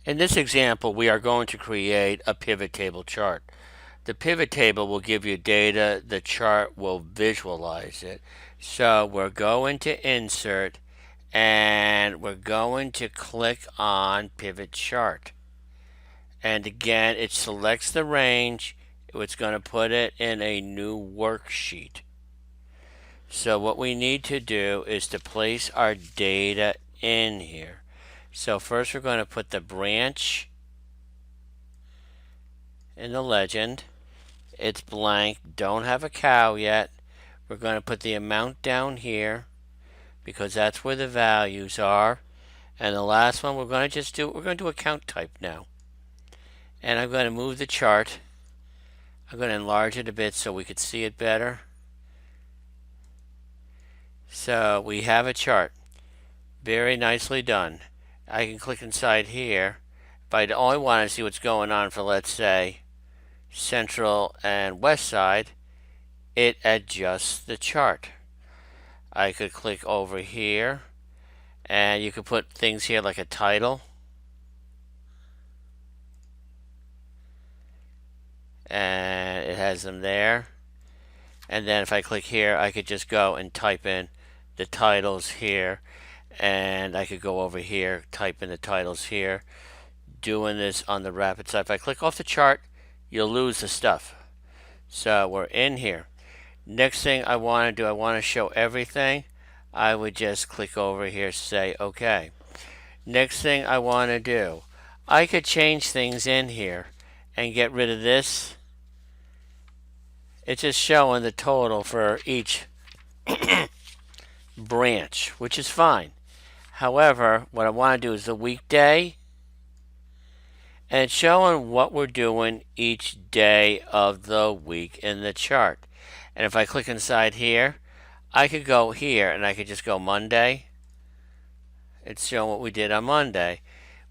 In this example, we are going to create a pivot table chart. The pivot table will give you data, the chart will visualize it. So we're going to insert and we're going to click on pivot chart. And again, it selects the range. It's going to put it in a new worksheet. So what we need to do is to place our data in here. So first we're going to put the branch in the legend. It's blank, don't have a cow yet. We're going to put the amount down here because that's where the values are. And the last one we're going to do account type now. And I'm going to move the chart. I'm going to enlarge it a bit so we could see it better. So we have a chart. Very nicely done. I can click inside here. If I only want to see what's going on for, let's say, Central and West Side, it adjusts the chart. I could click over here, and you could put things here like a title. And it has them there. And then if I click here, I could just go and type in the titles here. And I could go over here, type in the titles here. Doing this on the rapid side. If I click off the chart, you'll lose the stuff. So we're in here. Next thing I want to do, I want to show everything. I would just click over here, say OK. Next thing I want to do, I could change things in here and get rid of this. It's just showing the total for each branch, which is fine. However, what I want to do is the weekday, and it's showing what we're doing each day of the week in the chart. And if I click inside here, I could go here and I could just go Monday. It's showing what we did on Monday.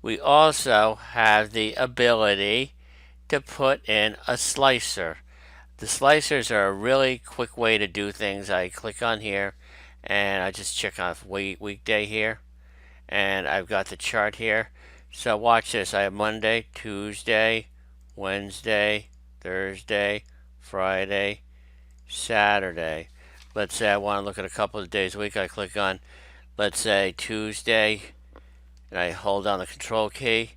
We also have the ability to put in a slicer. The slicers are a really quick way to do things. I click on here and I just check off weekday here, and I've got the chart here. So watch this. I have Monday, Tuesday, Wednesday, Thursday, Friday, Saturday. Let's say I want to look at a couple of days a week. I click on, let's say, Tuesday, and I hold down the control key.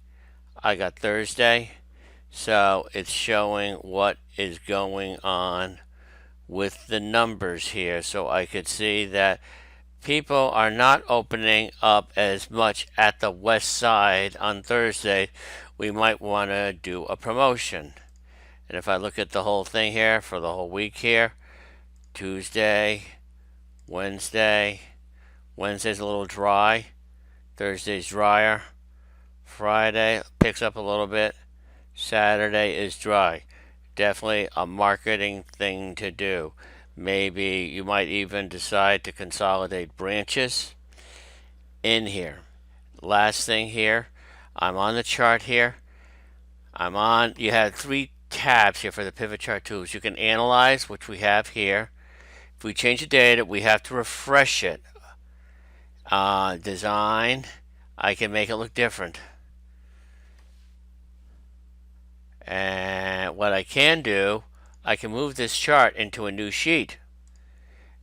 I got Thursday. So it's showing what is going on with the numbers here. So I could see that people are not opening up as much at the west side on Thursday. We might want to do a promotion. And if I look at the whole thing here for the whole week here, Tuesday, Wednesday's a little dry, Thursday's drier, Friday picks up a little bit, Saturday is dry. Definitely a marketing thing to do. Maybe you might even decide to consolidate branches in here. Last thing here, I'm on the chart here. You have 3 tabs here for the pivot chart tools. You can analyze, which we have here. If we change the data, we have to refresh it. Design, I can make it look different. And what I can do, I can move this chart into a new sheet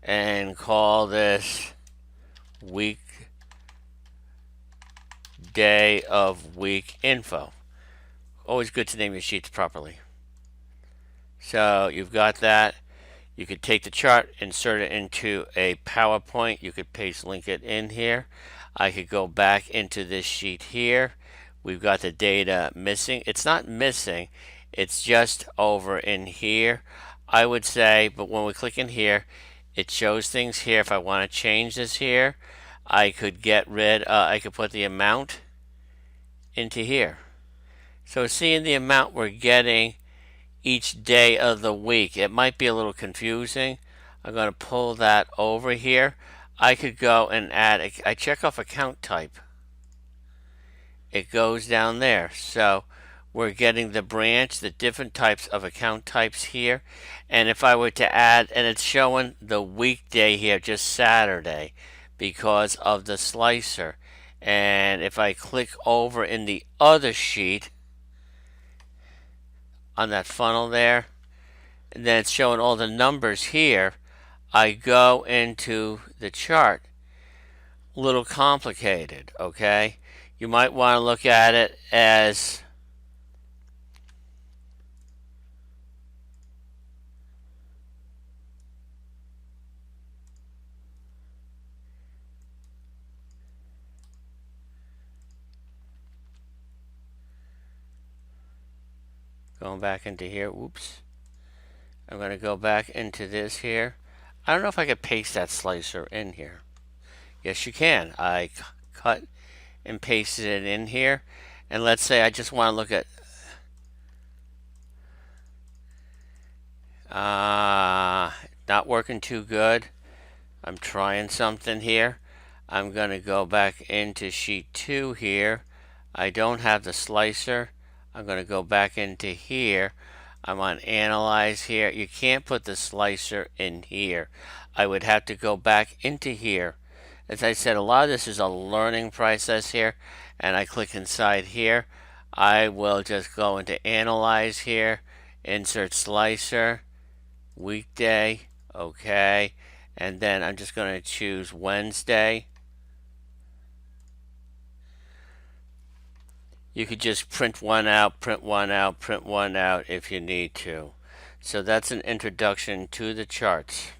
and call this week day of week info. Always good to name your sheets properly. So you've got that. You could take the chart, insert it into a PowerPoint. You could paste link it in here. I could go back into this sheet here. We've got the data missing. It's not missing. It's just over in here, I would say. But when we click in here, it shows things here. If I want to change this here, I could I could put the amount into here. So seeing the amount we're getting each day of the week, it might be a little confusing. I'm going to pull that over here. I could go and I check off account type. It goes down there. So we're getting the branch, the different types of account types here. And if I were to add, and it's showing the weekday here, just Saturday, because of the slicer. And if I click over in the other sheet on that funnel there, and then it's showing all the numbers here, I go into the chart. A little complicated, okay? You might want to look at it as going back into here. Whoops. I'm going to go back into this here. I don't know if I could paste that slicer in here. Yes, you can. I cut and pasted it in here. And let's say I just want to look at not working too good. I'm trying something here. I'm going to go back into sheet 2 here. I don't have the slicer. I'm going to go back into here. I'm on analyze here. You can't put the slicer in here. I would have to go back into here. As I said, a lot of this is a learning process here, and I click inside here. I will just go into analyze here, insert slicer, weekday, okay, and then I'm just going to choose Wednesday. You could just print one out, print one out, print one out if you need to. So that's an introduction to the charts.